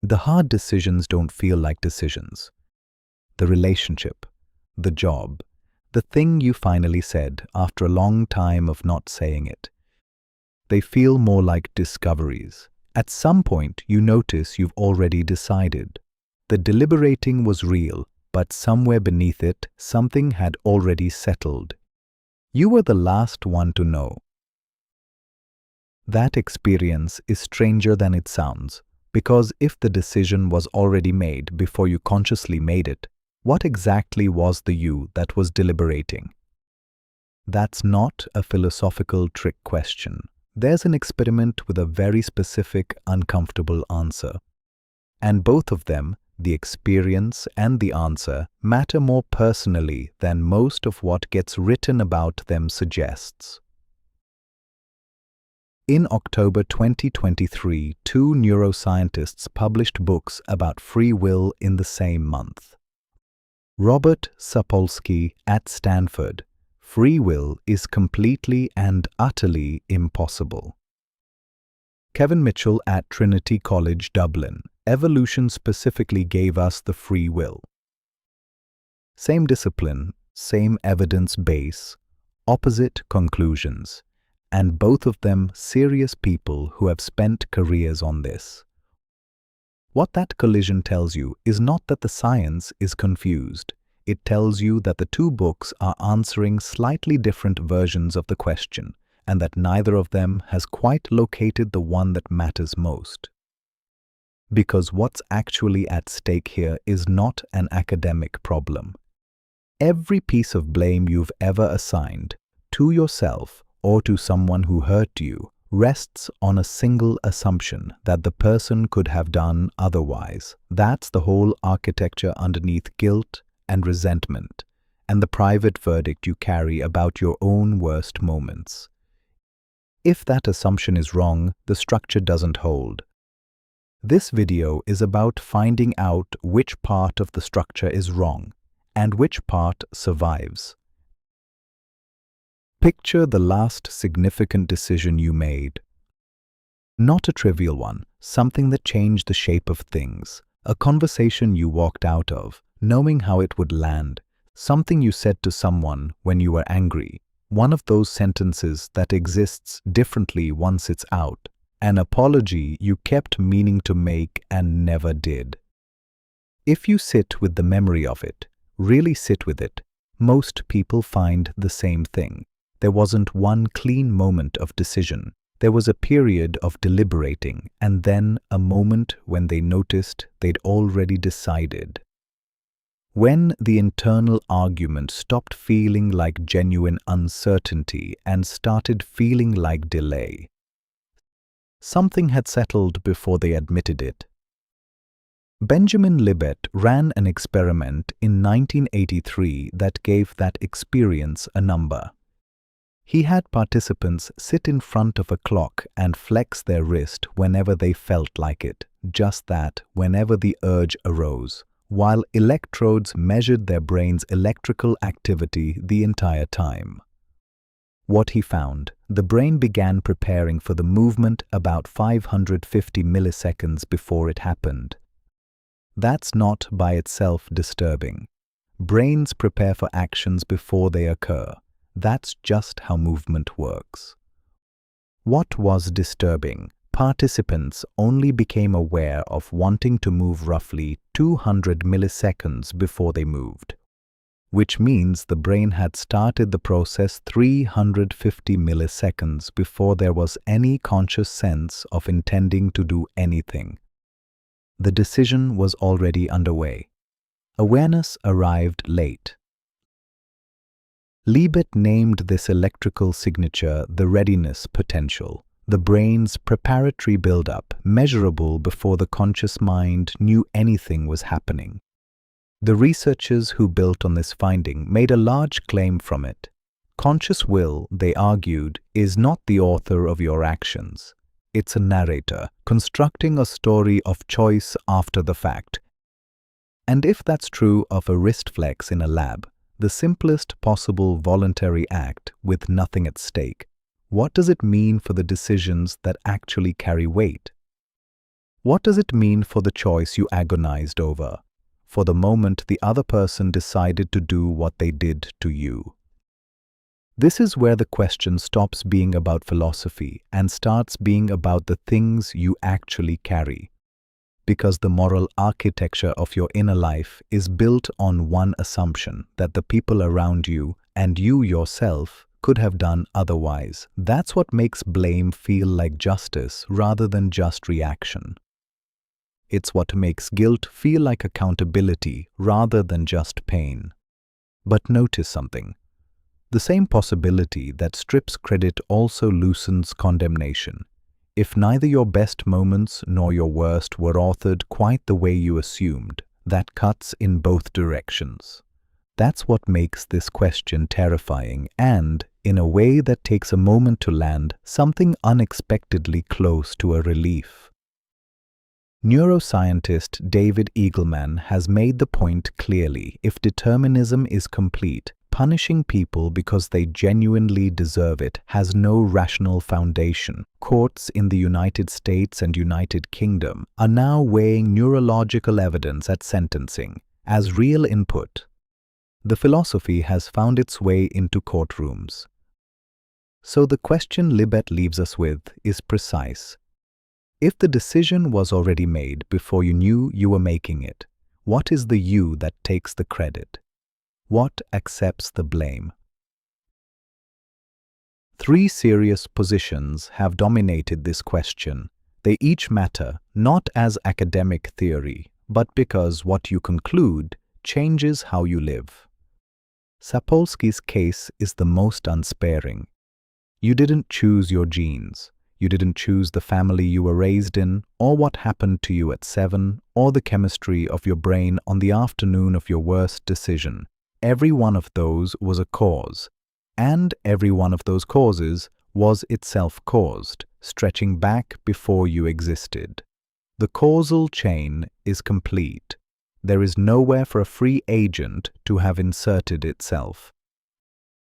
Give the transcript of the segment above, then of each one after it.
The hard decisions don't feel like decisions. The relationship, the job, the thing you finally said after a long time of not saying it. They feel more like discoveries. At some point, you notice you've already decided. The deliberating was real, but somewhere beneath it, something had already settled. You were the last one to know. That experience is stranger than it sounds, because if the decision was already made before you consciously made it, what exactly was the you that was deliberating? That's not a philosophical trick question. There's an experiment with a very specific, uncomfortable answer. And both of them, the experience and the answer, matter more personally than most of what gets written about them suggests. In October 2023, two neuroscientists published books about free will in the same month. Robert Sapolsky at Stanford, Free Will is Completely and Utterly Impossible. Kevin Mitchell at Trinity College, Dublin, Evolution specifically gave us the free will. Same discipline, same evidence base, opposite conclusions, and both of them serious people who have spent careers on this. What that collision tells you is not that the science is confused. It tells you that the two books are answering slightly different versions of the question, and that neither of them has quite located the one that matters most. Because what's actually at stake here is not an academic problem. Every piece of blame you've ever assigned, to yourself or to someone who hurt you, rests on a single assumption that the person could have done otherwise. That's the whole architecture underneath guilt and resentment, and the private verdict you carry about your own worst moments. If that assumption is wrong, the structure doesn't hold. This video is about finding out which part of the structure is wrong, and which part survives. Picture the last significant decision you made. Not a trivial one, something that changed the shape of things. A conversation you walked out of, knowing how it would land. Something you said to someone when you were angry. One of those sentences that exists differently once it's out. An apology you kept meaning to make and never did. If you sit with the memory of it, really sit with it, most people find the same thing. There wasn't one clean moment of decision. There was a period of deliberating, and then a moment when they noticed they'd already decided. When the internal argument stopped feeling like genuine uncertainty and started feeling like delay. Something had settled before they admitted it. Benjamin Libet ran an experiment in 1983 that gave that experience a number. He had participants sit in front of a clock and flex their wrist whenever they felt like it, just that, whenever the urge arose, while electrodes measured their brain's electrical activity the entire time. What he found, the brain began preparing for the movement about 550 milliseconds before it happened. That's not by itself disturbing. Brains prepare for actions before they occur. That's just how movement works. What was disturbing? Participants only became aware of wanting to move roughly 200 milliseconds before they moved, which means the brain had started the process 350 milliseconds before there was any conscious sense of intending to do anything. The decision was already underway. Awareness arrived late. Libet named this electrical signature the readiness potential, the brain's preparatory buildup, measurable before the conscious mind knew anything was happening. The researchers who built on this finding made a large claim from it. Conscious will, they argued, is not the author of your actions. It's a narrator, constructing a story of choice after the fact. And if that's true of a wrist flex in a lab, the simplest possible voluntary act with nothing at stake, what does it mean for the decisions that actually carry weight? What does it mean for the choice you agonized over, for the moment the other person decided to do what they did to you? This is where the question stops being about philosophy and starts being about the things you actually carry. Because the moral architecture of your inner life is built on one assumption, that the people around you and you yourself could have done otherwise. That's what makes blame feel like justice rather than just reaction. It's what makes guilt feel like accountability rather than just pain. But notice something. The same possibility that strips credit also loosens condemnation. If neither your best moments nor your worst were authored quite the way you assumed, that cuts in both directions. That's what makes this question terrifying and, in a way that takes a moment to land, something unexpectedly close to a relief. Neuroscientist David Eagleman has made the point clearly: if determinism is complete, punishing people because they genuinely deserve it has no rational foundation. Courts in the United States and United Kingdom are now weighing neurological evidence at sentencing as real input. The philosophy has found its way into courtrooms. So the question Libet leaves us with is precise. If the decision was already made before you knew you were making it, what is the you that takes the credit? What accepts the blame? Three serious positions have dominated this question. They each matter, not as academic theory, but because what you conclude changes how you live. Sapolsky's case is the most unsparing. You didn't choose your genes. You didn't choose the family you were raised in, or what happened to you at 7, or the chemistry of your brain on the afternoon of your worst decision. Every one of those was a cause, and every one of those causes was itself caused, stretching back before you existed. The causal chain is complete. There is nowhere for a free agent to have inserted itself.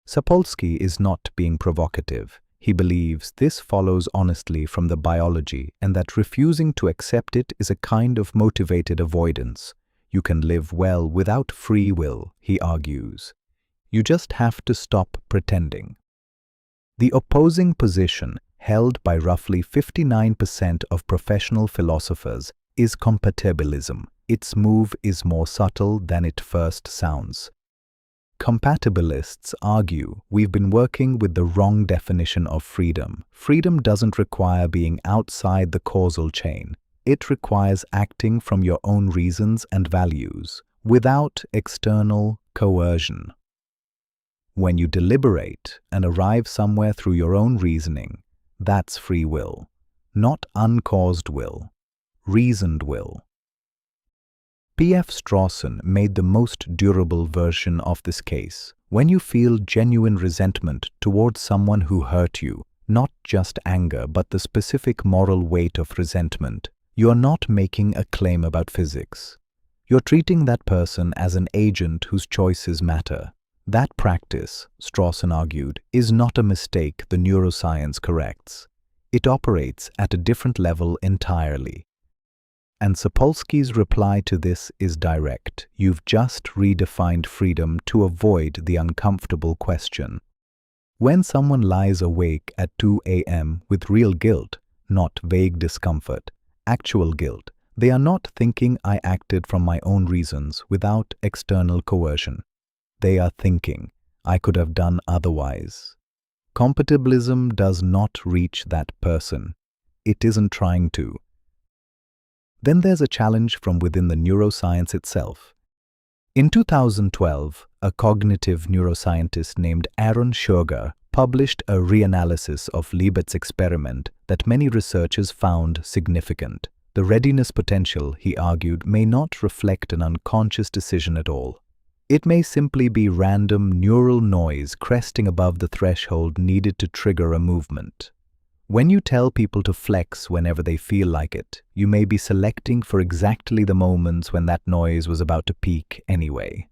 Sapolsky is not being provocative. He believes this follows honestly from the biology, and that refusing to accept it is a kind of motivated avoidance. You can live well without free will, he argues. You just have to stop pretending. The opposing position, held by roughly 59% of professional philosophers, is compatibilism. Its move is more subtle than it first sounds. Compatibilists argue we've been working with the wrong definition of freedom. Freedom doesn't require being outside the causal chain. It requires acting from your own reasons and values, without external coercion. When you deliberate and arrive somewhere through your own reasoning, that's free will, not uncaused will, reasoned will. P.F. Strawson made the most durable version of this case. When you feel genuine resentment towards someone who hurt you, not just anger but the specific moral weight of resentment, you are not making a claim about physics. You're treating that person as an agent whose choices matter. That practice, Strawson argued, is not a mistake the neuroscience corrects. It operates at a different level entirely. And Sapolsky's reply to this is direct. You've just redefined freedom to avoid the uncomfortable question. When someone lies awake at 2 a.m. with real guilt, not vague discomfort, actual guilt, they are not thinking I acted from my own reasons without external coercion. They are thinking I could have done otherwise. Compatibilism does not reach that person. It isn't trying to. Then there's a challenge from within the neuroscience itself. In 2012, a cognitive neuroscientist named Aaron Sugar published a reanalysis of Libet's experiment that many researchers found significant. The readiness potential, he argued, may not reflect an unconscious decision at all. It may simply be random neural noise cresting above the threshold needed to trigger a movement. When you tell people to flex whenever they feel like it, you may be selecting for exactly the moments when that noise was about to peak anyway.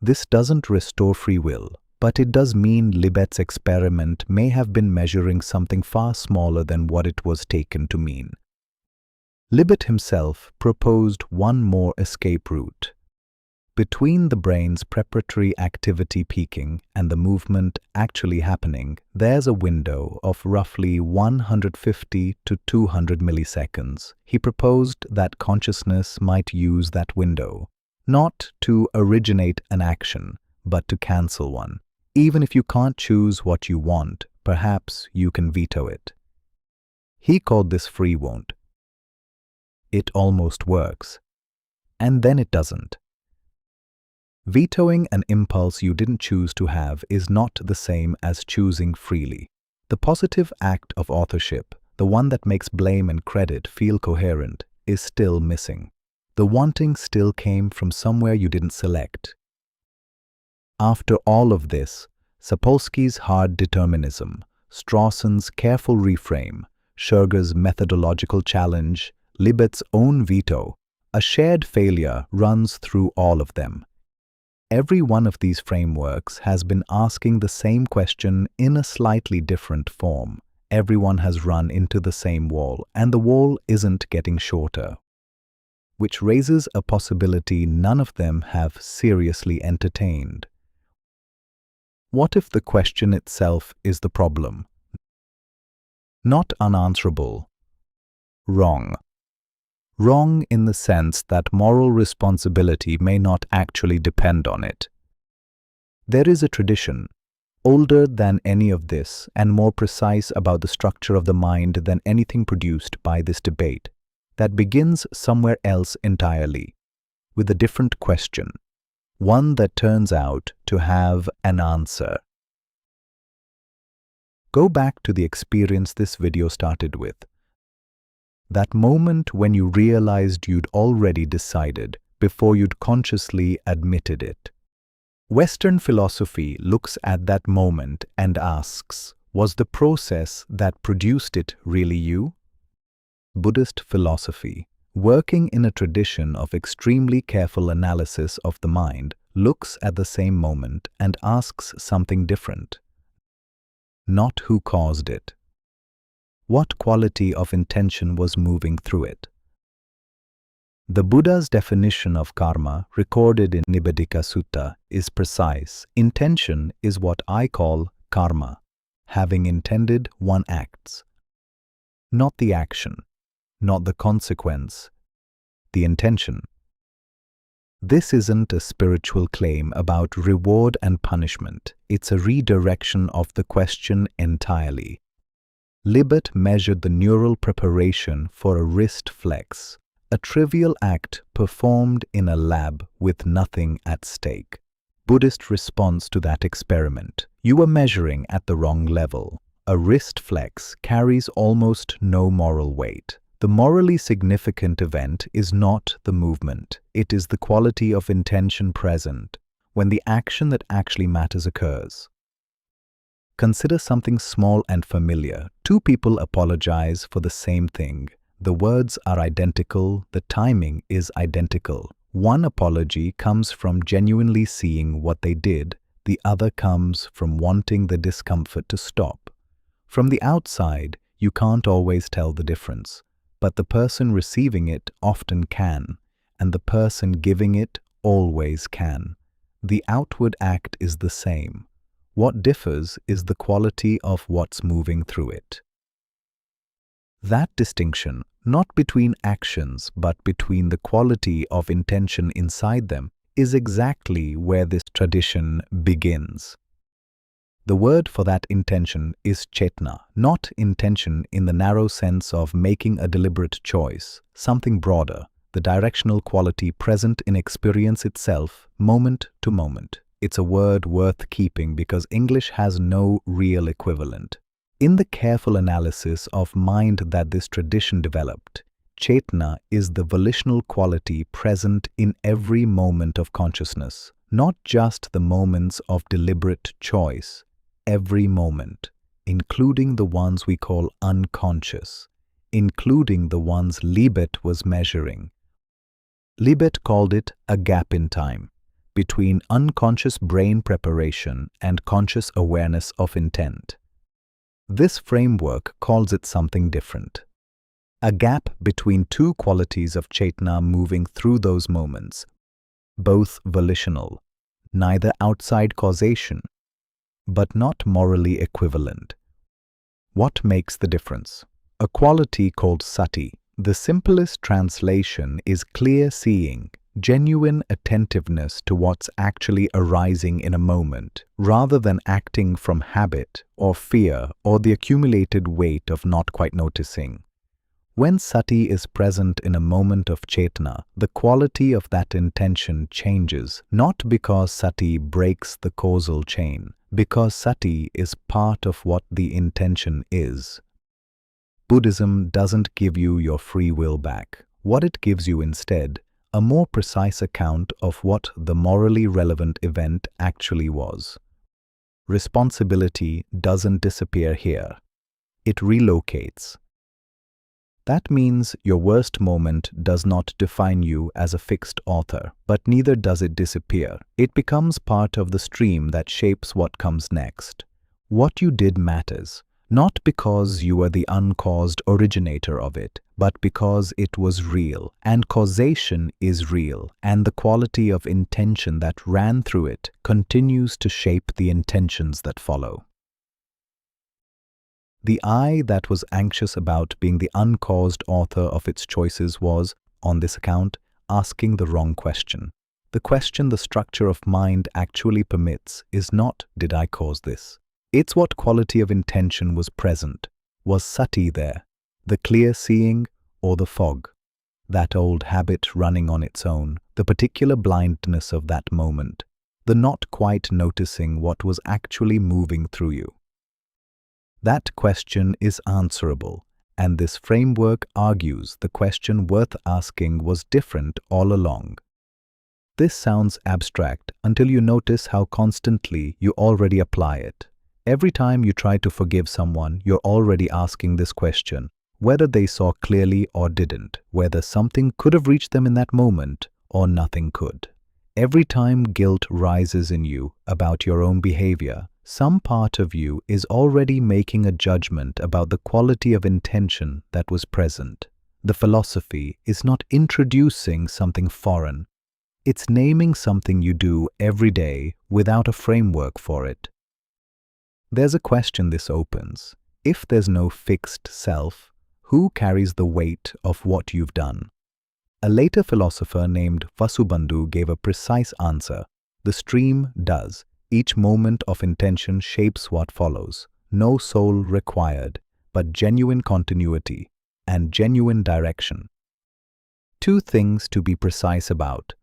This doesn't restore free will, but it does mean Libet's experiment may have been measuring something far smaller than what it was taken to mean. Libet himself proposed one more escape route. Between the brain's preparatory activity peaking and the movement actually happening, there's a window of roughly 150 to 200 milliseconds. He proposed that consciousness might use that window, not to originate an action, but to cancel one. Even if you can't choose what you want, perhaps you can veto it. He called this free won't. It almost works, and then it doesn't. Vetoing an impulse you didn't choose to have is not the same as choosing freely. The positive act of authorship, the one that makes blame and credit feel coherent, is still missing. The wanting still came from somewhere you didn't select. After all of this, Sapolsky's hard determinism, Strawson's careful reframe, Scherger's methodological challenge, Libet's own veto, a shared failure runs through all of them. Every one of these frameworks has been asking the same question in a slightly different form. Everyone has run into the same wall, and the wall isn't getting shorter, which raises a possibility none of them have seriously entertained. What if the question itself is the problem? Not unanswerable. Wrong. Wrong in the sense that moral responsibility may not actually depend on it. There is a tradition, older than any of this and more precise about the structure of the mind than anything produced by this debate, that begins somewhere else entirely, with a different question, one that turns out to have an answer. Go back to the experience this video started with. That moment when you realized you'd already decided before you'd consciously admitted it. Western philosophy looks at that moment and asks, was the process that produced it really you? Buddhist philosophy, working in a tradition of extremely careful analysis of the mind, looks at the same moment and asks something different. Not who caused it. What quality of intention was moving through it? The Buddha's definition of karma, recorded in Nibedika Sutta, is precise. Intention is what I call karma. Having intended, one acts. Not the action, not the consequence, the intention. This isn't a spiritual claim about reward and punishment. It's a redirection of the question entirely. Libet measured the neural preparation for a wrist flex, a trivial act performed in a lab with nothing at stake. Buddhist response to that experiment: you were measuring at the wrong level. A wrist flex carries almost no moral weight. The morally significant event is not the movement, it is the quality of intention present when the action that actually matters occurs. Consider something small and familiar. Two people apologize for the same thing. The words are identical, the timing is identical. One apology comes from genuinely seeing what they did, the other comes from wanting the discomfort to stop. From the outside, you can't always tell the difference, but the person receiving it often can, and the person giving it always can. The outward act is the same. What differs is the quality of what's moving through it. That distinction, not between actions but between the quality of intention inside them, is exactly where this tradition begins. The word for that intention is chetna, not intention in the narrow sense of making a deliberate choice, something broader, the directional quality present in experience itself, moment to moment. It's a word worth keeping because English has no real equivalent. In the careful analysis of mind that this tradition developed, chetna is the volitional quality present in every moment of consciousness, not just the moments of deliberate choice, every moment, including the ones we call unconscious, including the ones Libet was measuring. Libet called it a gap in time between unconscious brain preparation and conscious awareness of intent. This framework calls it something different. A gap between two qualities of Chaitna moving through those moments, both volitional, neither outside causation, but not morally equivalent. What makes the difference? A quality called sati. The simplest translation is clear seeing, genuine attentiveness to what's actually arising in a moment, rather than acting from habit or fear or the accumulated weight of not quite noticing. When sati is present in a moment of chetna, the quality of that intention changes, not because sati breaks the causal chain, because sati is part of what the intention is. Buddhism doesn't give you your free will back. What it gives you instead, a more precise account of what the morally relevant event actually was. Responsibility doesn't disappear here. It relocates. That means your worst moment does not define you as a fixed author, but neither does it disappear. It becomes part of the stream that shapes what comes next. What you did matters, not because you were the uncaused originator of it, but because it was real, and causation is real, and the quality of intention that ran through it continues to shape the intentions that follow. The I that was anxious about being the uncaused author of its choices was, on this account, asking the wrong question. The question the structure of mind actually permits is not, did I cause this? It's what quality of intention was present. Was sati there, the clear seeing or the fog? That old habit running on its own, the particular blindness of that moment, the not quite noticing what was actually moving through you. That question is answerable, and this framework argues the question worth asking was different all along. This sounds abstract until you notice how constantly you already apply it. Every time you try to forgive someone, you're already asking this question, whether they saw clearly or didn't, whether something could have reached them in that moment or nothing could. Every time guilt rises in you about your own behavior, some part of you is already making a judgment about the quality of intention that was present. The philosophy is not introducing something foreign. It's naming something you do every day without a framework for it. There's a question this opens. If there's no fixed self, who carries the weight of what you've done? A later philosopher named Vasubandhu gave a precise answer. The stream does. Each moment of intention shapes what follows. No soul required, but genuine continuity and genuine direction. Two things to be precise about.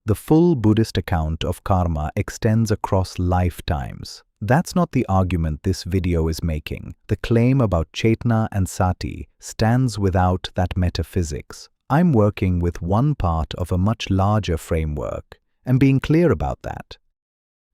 The full Buddhist account of karma extends across lifetimes. That's not the argument this video is making. The claim about Chetna and Sati stands without that metaphysics. I'm working with one part of a much larger framework and being clear about that.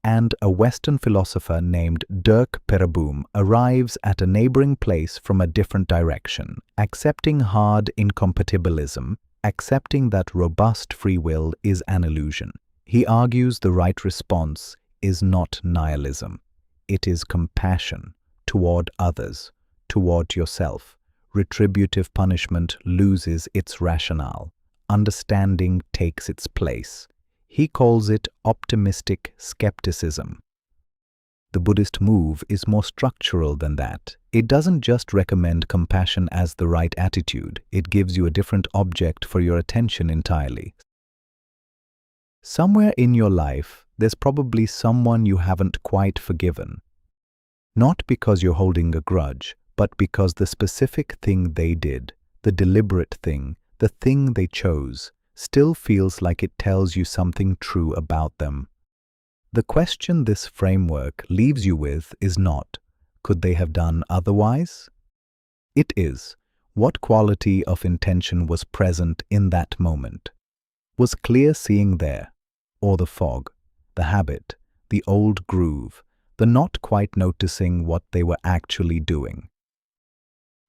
And a Western philosopher named Dirk Pereboom arrives at a neighboring place from a different direction, accepting hard incompatibilism, accepting that robust free will is an illusion. He argues the right response is not nihilism. It is compassion toward others, toward yourself. Retributive punishment loses its rationale. Understanding takes its place. He calls it optimistic skepticism. The Buddhist move is more structural than that. It doesn't just recommend compassion as the right attitude, it gives you a different object for your attention entirely. Somewhere in your life, there's probably someone you haven't quite forgiven. Not because you're holding a grudge, but because the specific thing they did, the deliberate thing, the thing they chose, still feels like it tells you something true about them. The question this framework leaves you with is not, could they have done otherwise? It is, what quality of intention was present in that moment? Was clear seeing there, or the fog, the habit, the old groove, the not quite noticing what they were actually doing?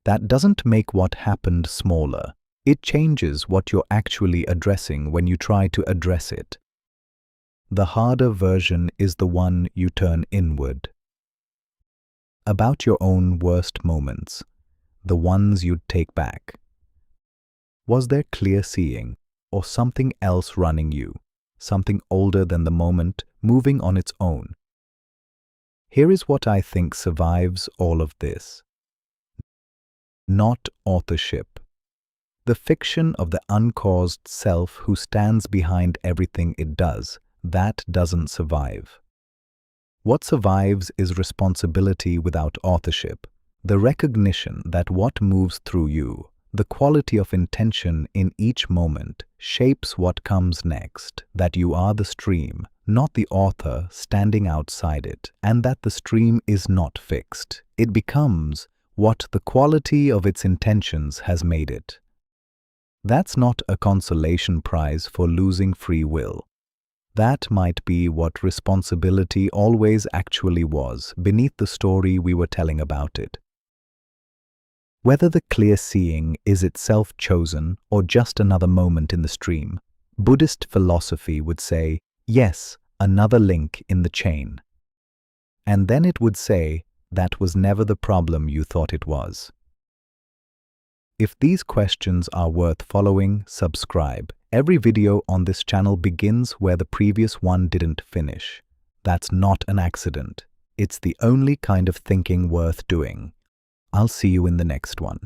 That doesn't make what happened smaller. It changes what you're actually addressing when you try to address it. The harder version is the one you turn inward. About your own worst moments, the ones you'd take back, Was there clear seeing, or something else running you, something older than the moment, moving on its own? Here is what I think survives all of this. Not authorship. The fiction of the uncaused self who stands behind everything it does, that doesn't survive. What survives is responsibility without authorship, the recognition that what moves through you, the quality of intention in each moment, shapes what comes next, that you are the stream, not the author standing outside it, and that the stream is not fixed. It becomes what the quality of its intentions has made it. That's not a consolation prize for losing free will. That might be what responsibility always actually was, beneath the story we were telling about it. Whether the clear seeing is itself chosen or just another moment in the stream, Buddhist philosophy would say, yes, another link in the chain. And then it would say, that was never the problem you thought it was. If these questions are worth following, subscribe. Every video on this channel begins where the previous one didn't finish. That's not an accident. It's the only kind of thinking worth doing. I'll see you in the next one.